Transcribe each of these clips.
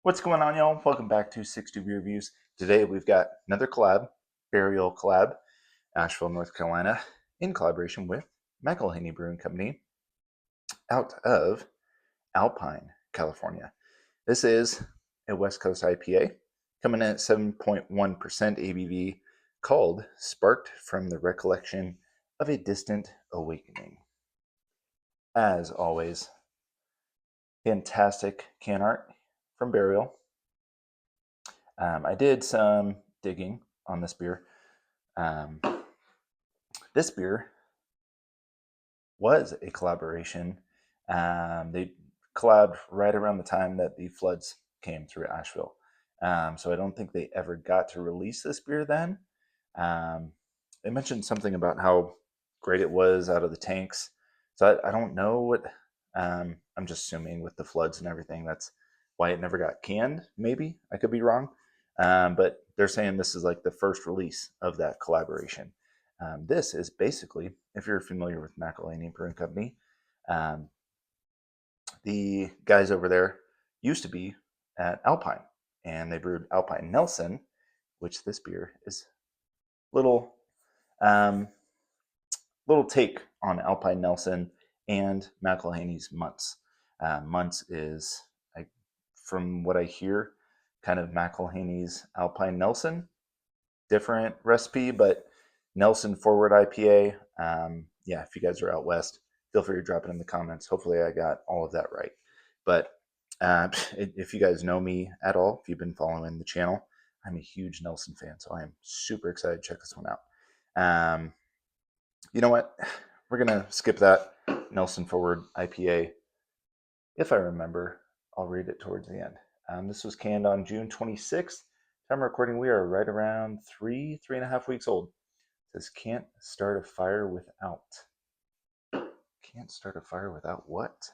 What's going on, y'all? Welcome back to 60 Beer Reviews. Today we've got another collab, burial collab, Asheville, North Carolina, in collaboration with McIllhenney Brewing Company out of Alpine, California. This is a West Coast IPA coming in at 7.1% ABV, called Sparked from the Recollection of a Distant Awakening. As always, fantastic can art from Burial. I did some digging on this beer. This beer was a collaboration. They collabed right around the time that the floods came through Asheville. So I don't think they ever got to release this beer then. They mentioned something about how great it was out of the tanks. So I don't know what, I'm just assuming with the floods and everything, that's why it never got canned, maybe. I could be wrong. But they're saying this is like the first release of that collaboration. This is basically, if you're familiar with McIlhenney Brewing Company, the guys over there used to be at Alpine, and they brewed Alpine Nelson, which this beer is little take on Alpine Nelson and McIlhenney's Muntz. Muntz is, from what I hear, kind of McIlhenney's Alpine Nelson. Different recipe, but Nelson forward IPA. Yeah, if you guys are out west, feel free to drop it in the comments. Hopefully I got all of that right. But if you guys know me at all, if you've been following the channel, I'm a huge Nelson fan, so I am super excited to check this one out. You know what? We're going to skip that Nelson forward IPA. If I remember, I'll read it towards the end. This was canned on June 26th. Time recording, we are right around 3.5 weeks old. It says, can't start a fire without. Can't start a fire without what?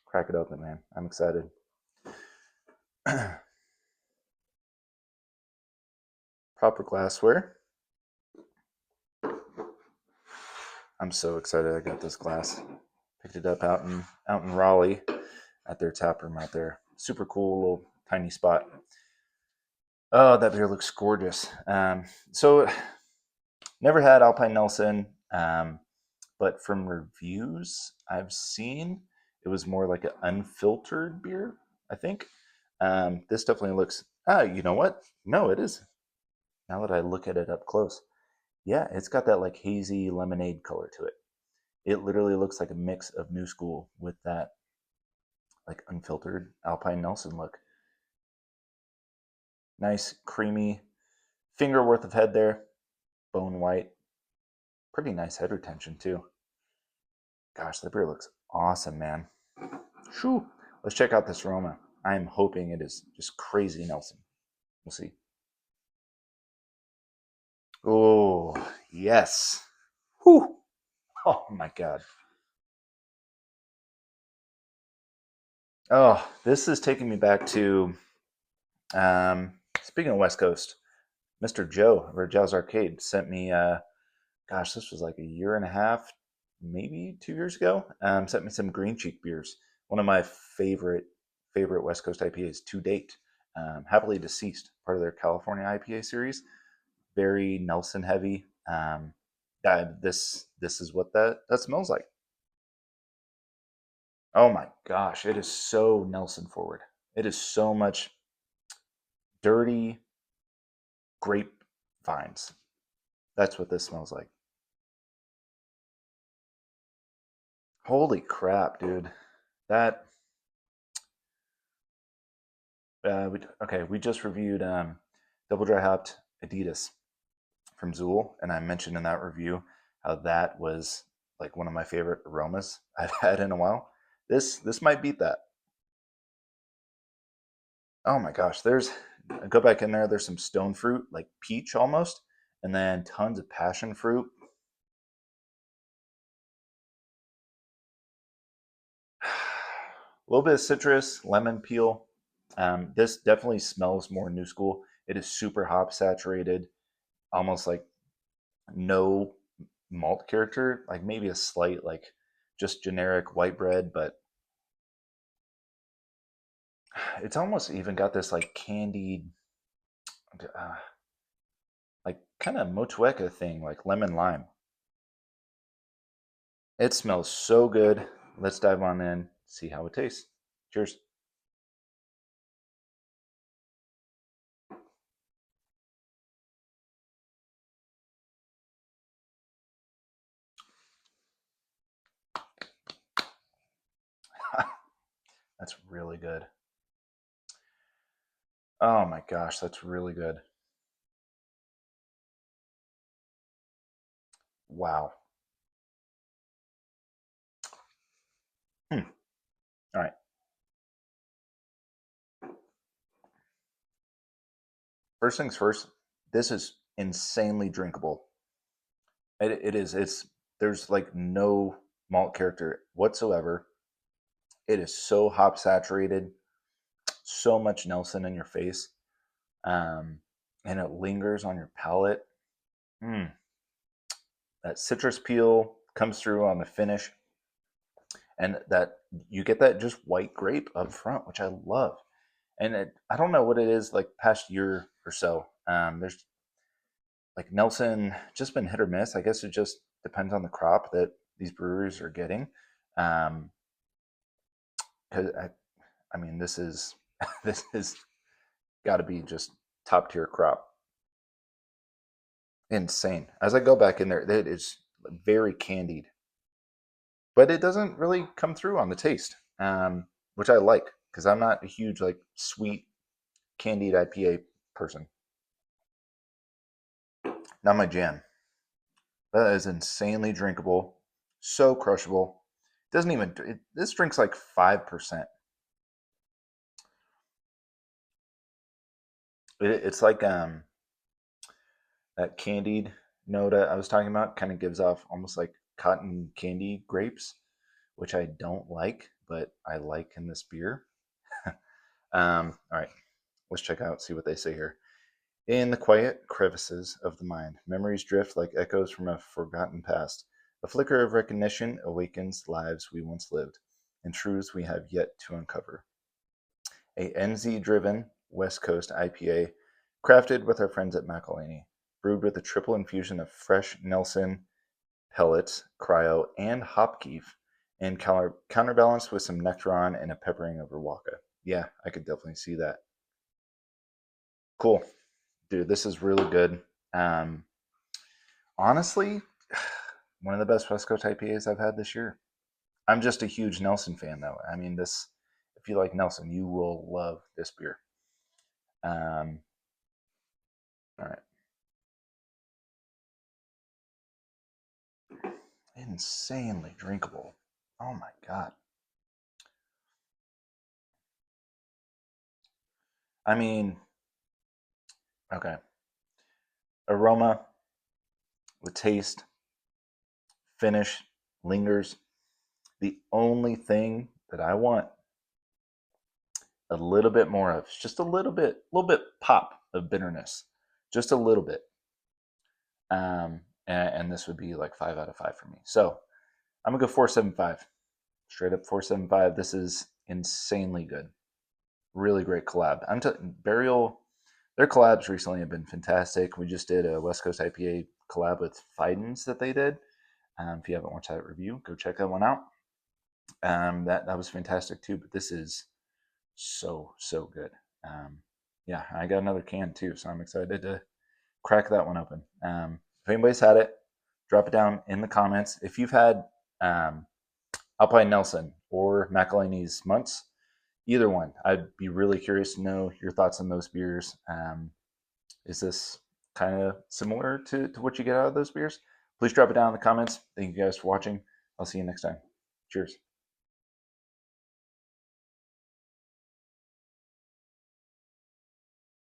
Crack it open, man. I'm excited. Proper glassware. I'm so excited I got this glass. Picked it up out in Raleigh at their tap room out there. Super cool little tiny spot. Oh, that beer looks gorgeous. So never had Alpine Nelson, but from reviews I've seen, it was more like an unfiltered beer, I think. This definitely looks, you know what? No, it is. Now that I look at it up close. Yeah, it's got that like hazy lemonade color to it. It literally looks like a mix of New School with that like unfiltered Alpine Nelson look. Nice, creamy, finger worth of head there. Bone white. Pretty nice head retention too. Gosh, that beer looks awesome, man. Shoo. Let's check out this aroma. I'm hoping it is just crazy Nelson. We'll see. Oh, yes. Whew. Oh my God. Oh, this is taking me back to, speaking of West Coast, Mr. Joe over at Joe's Arcade sent me, gosh, this was like a year and a half, maybe 2 years ago. Sent me some Green Cheek beers. One of my favorite West Coast IPAs to date. Happily Deceased, part of their California IPA series. Very Nelson heavy. This is what that smells like. Oh my gosh, it is so Nelson forward. It is so much dirty grape vines. That's what this smells like. Holy crap, dude. That we just reviewed double dry hopped Adidas from Zool, and I mentioned in that review how that was like one of my favorite aromas I've had in a while. This might beat that. Oh my gosh, go back in there, there's some stone fruit, like peach almost, and then tons of passion fruit. A little bit of citrus, lemon peel. This definitely smells more New School. It is super hop saturated, almost like no malt character, like maybe a slight like just generic white bread, but it's almost even got this like candied, like kind of motueka thing, like lemon lime. It smells so good. Let's dive on in, see how it tastes. Cheers. That's really good. Oh my gosh, that's really good. Wow. Hmm. All right. First things first, this is insanely drinkable. It is. There's like no malt character whatsoever. It is so hop saturated, so much Nelson in your face, um, and it lingers on your palate. Mm. That citrus peel comes through on the finish, and that you get that just white grape up front, which I love. And I don't know what it is like past year or so. There's like Nelson just been hit or miss. I guess it just depends on the crop that these breweries are getting. Um, 'Cause I mean, this is this is got to be just top tier crop. Insane. As I go back in there, it is very candied, but it doesn't really come through on the taste, which I like because I'm not a huge like sweet candied IPA person. Not my jam. That is insanely drinkable, so crushable. Doesn't even this drinks like 5%. It's like that candied note I was talking about kind of gives off almost like cotton candy grapes, which I don't like, but I like in this beer. All right, let's check out, see what they say here. In the quiet crevices of the mind, memories drift like echoes from a forgotten past. A flicker of recognition awakens lives we once lived and truths we have yet to uncover. A NZ-driven West Coast IPA, crafted with our friends at McIlhenney, brewed with a triple infusion of fresh Nelson, pellets, cryo, and hop kief, and counterbalanced with some Nectaron and a peppering of Riwaka. Yeah, I could definitely see that. Cool. Dude, this is really good. Um, Honestly, one of the best West Coast IPAs I've had this year. I'm just a huge Nelson fan, though. I mean, this, if you like Nelson, you will love this beer. Um, all right. Insanely drinkable. Oh my God. I mean, okay. Aroma with taste, finish, lingers. The only thing that I want a little bit more of, just a little bit pop of bitterness, just a little bit. And this would be like 5 out of 5 for me. So I'm gonna go 4.75, straight up 4.75. This is insanely good, really great collab. Burial. Their collabs recently have been fantastic. We just did a West Coast IPA collab with Fidens that they did. If you haven't watched that review, go check that one out. That was fantastic too. But this is so good. Um, yeah, I got another can too, so I'm excited to crack that one open. If anybody's had it, drop it down in the comments. If you've had um, Alpine Nelson or McIlhenney's Months, either one, I'd be really curious to know your thoughts on those beers. Is this kind of similar to what you get out of those beers? Please drop it down in the comments. Thank you guys for watching. I'll see you next time. Cheers.